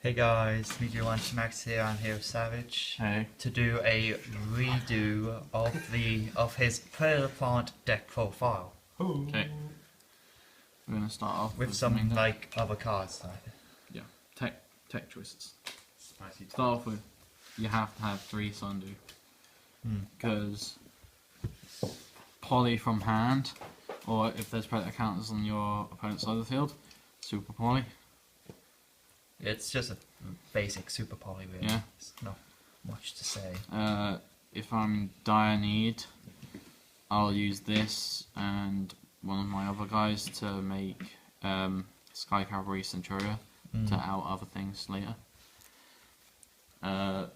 Hey guys, Meteor Lunch Max here. I'm here with Savage. Hey. To do a redo of his Predaplant deck profile Okay. We're gonna start off with some something like other cards. yeah, tech choices. Start off with you have to have 3 Sundew because poly from hand, or if there's predator counters on your opponent's side of the field, super poly. It's just a basic super poly really. Yeah. It's not much to say. If I'm in dire need, I'll use this and one of my other guys to make Sky Cavalry Centuria to out other things later.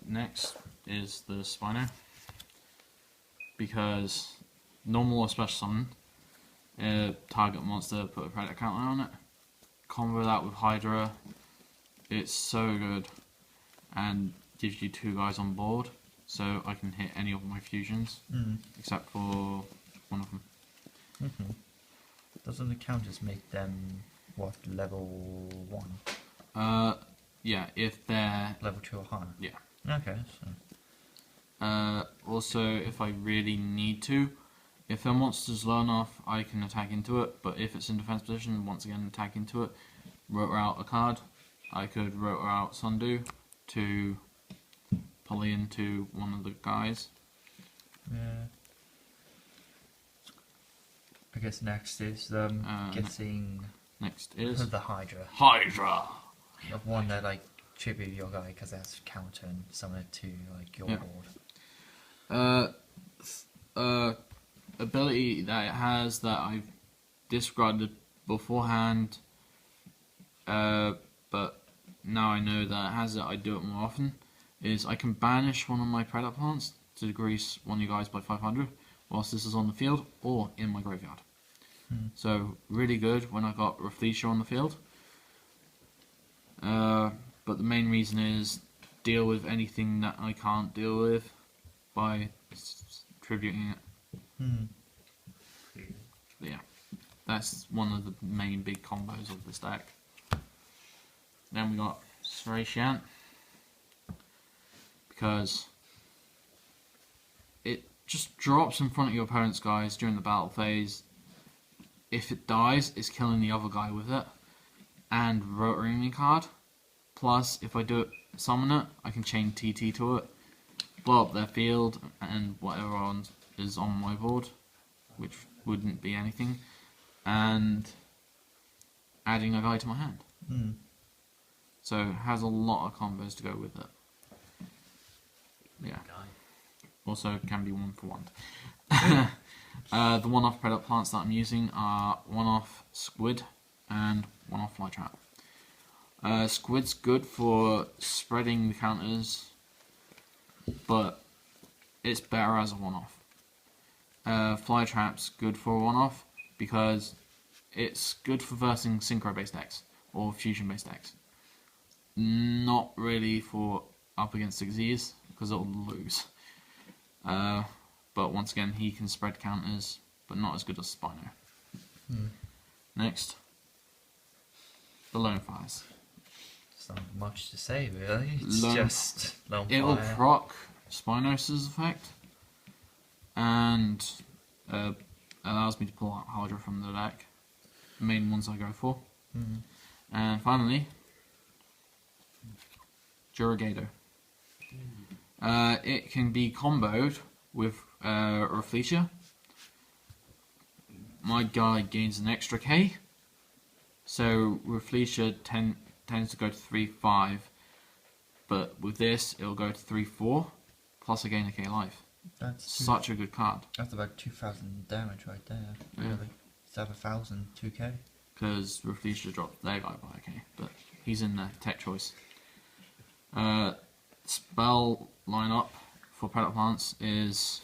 Next is the Spino, because normal or special summon, target monster, put a predator counter on it, combo that with Hydra, it's so good, and gives you 2 guys on board, so I can hit any of my fusions, except for one of them. Doesn't the counters make them, what, level 1? Yeah, if they're... Level 2 or higher? Yeah. Okay, so... Also, if I really need to, if their monster's low enough, I can attack into it, but if it's in defense position, once again attack into it, rotor out a card. I could rotor out Sundew to poly into one of the guys. Yeah. I guess next is getting Next is the Hydra. Hydra! The one that like tribute your guy because that's counter and summon it to like your board. Ability that it has that I've discarded beforehand, but now I know that it has it, I do it more often, is I can banish one of my Predaplants to decrease one of you guys by 500 whilst this is on the field or in my graveyard. So really good when I got Rafflesia on the field. But the main reason is deal with anything that I can't deal with by tributing it. But yeah, that's one of the main big combos of this deck. Then we got Seratiant, because it just drops in front of your opponent's guys during the battle phase. If it dies, it's killing the other guy with it, and rotating the card. Plus, if I do it, summon it, I can chain TT to it, blow up their field, and whatever is on my board, which wouldn't be anything, and adding a guy to my hand. So it has a lot of combos to go with it. Yeah. Also can be 1 for 1. The one-off Predaplants that I'm using are one-off Squid and one-off Flytrap. Squid's good for spreading the counters, but it's better as a one-off. Flytrap's good for a one-off because it's good for versing synchro-based decks or fusion-based decks. Not really for up against Xyz because it'll lose. But once again, he can spread counters, but not as good as Spino. Next, the Lone Fires. It's not much to say really. It's Lone just Lone Fire. It will proc Spinos' effect, and allows me to pull out Hydra from the deck. The main ones I go for. And finally, Jurigado. It can be comboed with Rafflesia. My guy gains an extra K, so Rafflesia tends to go to 3-5, but with this it'll go to 3-4, plus I gain a K life. That's such a good card. That's about 2,000 damage right there. Yeah. Really, it's about 1,000, 2k. Because Rafflesia dropped their guy by a K, but he's in the tech choice. Spell lineup for Predaplants is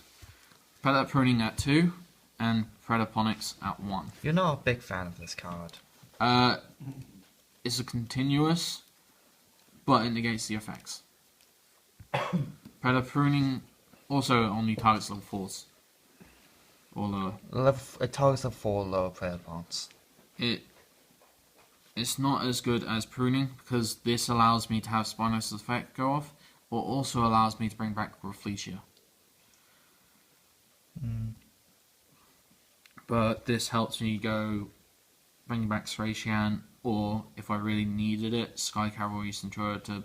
Predator Pruning at 2 and Predaponics at 1. You're not a big fan of this card. It's a continuous, but it negates the effects. Predator Pruning also only targets level 4s or lower. It targets the 4 lower player plants. It It's not as good as pruning because this allows me to have Spinosaur's effect go off, or also allows me to bring back Rafflesia. But this helps me go bring back Seratian, or if I really needed it, Sky Cavalry Centura to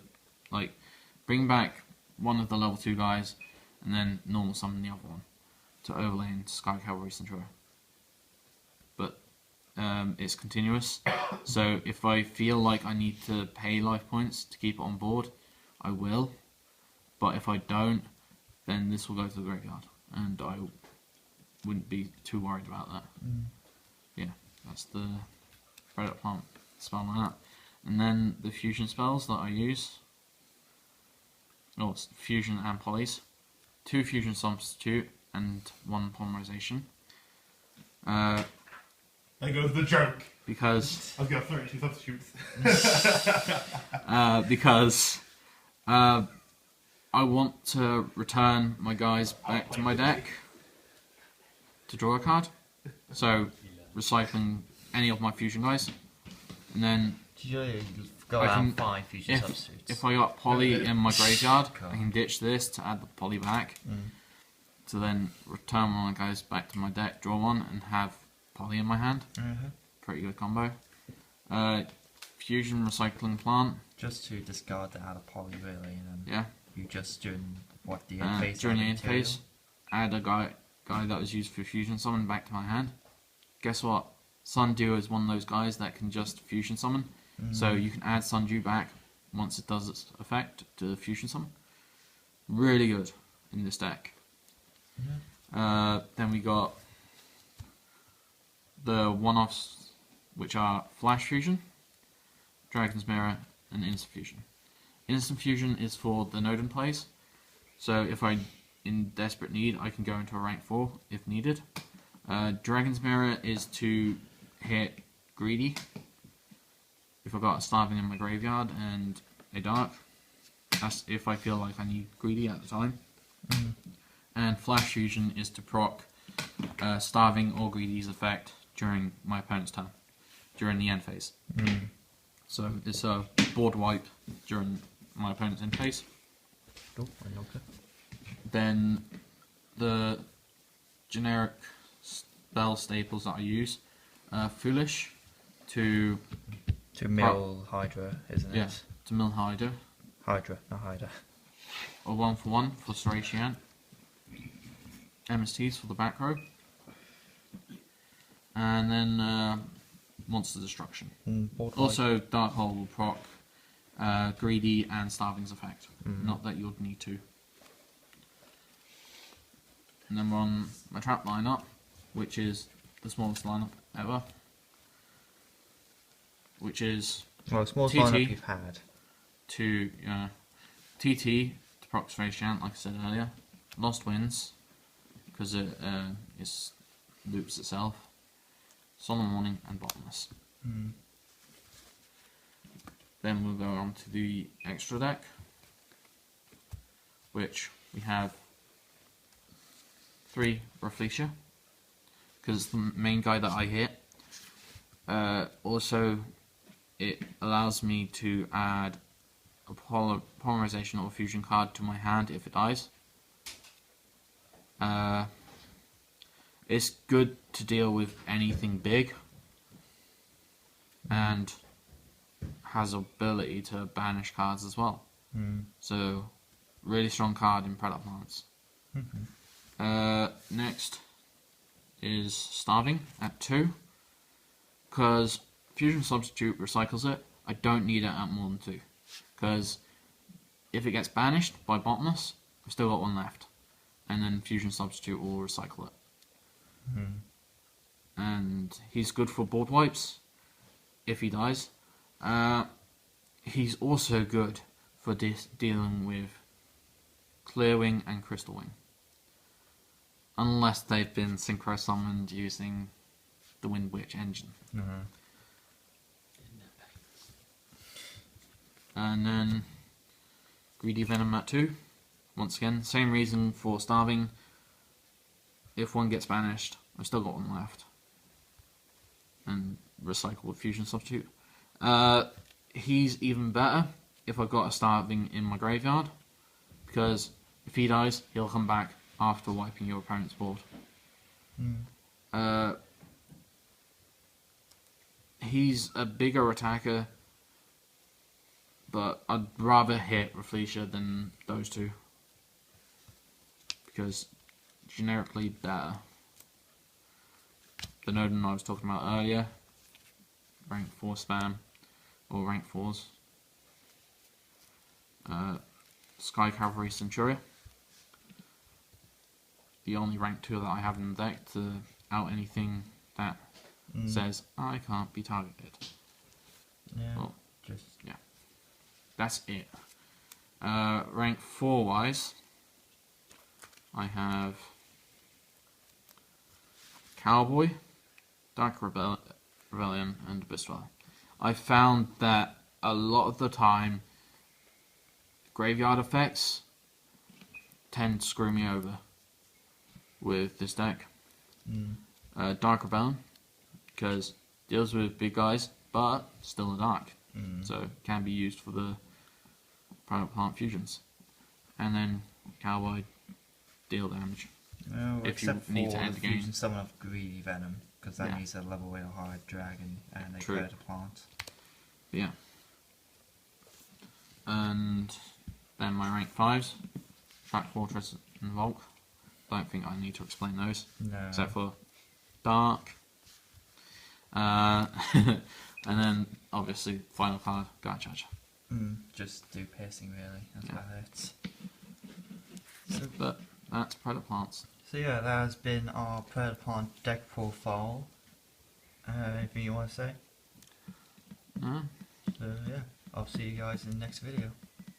like bring back one of the level 2 guys and then normal summon the other one to overlay into Sky Cavalry Centura. But it's continuous, so if I feel like I need to pay life points to keep it on board, I will. But if I don't, then this will go to the graveyard, and I wouldn't be too worried about that. Yeah, that's the Predaplant spell lineup. And then the fusion spells that I use, fusion and polys. 2 fusion substitute and 1 polymerization. There goes the joke. Because I've got 32 substitutes. because I want to return my guys back to my deck to draw a card. So recycling any of my fusion guys, and then You've got I can- 5 fusion substitutes. if I got poly in my graveyard, I can ditch this to add the poly back. To then return one of my guys back to my deck, draw one, and have poly in my hand. Pretty good combo. Fusion recycling plant. Just to discard that out of poly, really, and then Yeah. you just during the end phase. During the add end material. phase, add a guy that was used for fusion summon back to my hand. Guess what? Sundew is one of those guys that can just fusion summon. So you can add Sundew back once it does its effect to the fusion summon. Really good in this deck. Then we got the one-offs, which are Flash Fusion, Dragon's Mirror, and Instant Fusion. Instant Fusion is for the Nodin plays, so if I'm in desperate need, I can go into a rank 4 if needed. Dragon's Mirror is to hit Greedy. If I've got a Starving in my graveyard and a Dark, that's if I feel like I need Greedy at the time. And Flash Fusion is to proc Starving or Greedy's effect during my opponent's turn, during the end phase. So it's a board wipe during my opponent's end phase. Then the generic spell staples that I use, Foolish to mill Hydra, isn't it? yes, to mill Hydra, Hydra, not Hydra. or 1-for-1 for Seratian. MSTs for the back row. And then Monster Destruction. Also, Dark Hole will proc Greedy and Starving's effect. Not that you'd need to. And then we're on my trap lineup, which is the smallest lineup ever. Which is Well, smallest TT. lineup you've had. to TT to proc Seratian, like I said earlier. Lost Winds, because it loops itself. Solemn Warning and Bottomless. Then we'll go on to the extra deck, which we have 3 Rafflesia, because it's the main guy that I hit. Also, it allows me to add a polymerization or a fusion card to my hand if it dies. It's good to deal with anything big, and has ability to banish cards as well. So, really strong card in Predaplants. Next is Starving at 2, because Fusion Substitute recycles it. I don't need it at more than 2, because if it gets banished by Bottomless, I've still got 1 left, and then Fusion Substitute will recycle it. And he's good for board wipes if he dies. He's also good for dealing with Clearwing and Crystal Wing, unless they've been synchro summoned using the Wind Witch engine. And then Greedy Venom at 2. Once again, same reason for Starving. If one gets banished, I've still got 1 left. And recycle with Fusion Substitute. He's even better if I've got a starving in my graveyard, because if he dies, he'll come back after wiping your opponent's board. He's a bigger attacker, but I'd rather hit Rafflesia than those two, because generically better. The Nodin I was talking about earlier, rank 4 spam, or rank 4s. Sky Cavalry Centuria. The only rank 2 that I have in the deck to out anything that says I can't be targeted. Yeah. Well, Just yeah. That's it. Rank 4 wise, I have Cowboy, Dark Rebellion, and Abyssal. I found that a lot of the time, graveyard effects tend to screw me over with this deck. Dark Rebellion, because deals with big guys, but still a dark, so can be used for the Predaplant fusions. And then Cowboy, deal damage. well, if you except need for to end the game. fusing someone of Greedy Venom, because that Yeah. needs a level way high dragon and a True. Predaplant. Yeah. And then my rank 5s, Track Fortress and Volk. Don't think I need to explain those, No. except for Dark. And then obviously final card, Guard Charger. Just do piercing really. That's Yeah. about it. But that's Predaplants. So yeah, that has been our Predaplant deck profile. Anything you want to say? No? So yeah, I'll see you guys in the next video.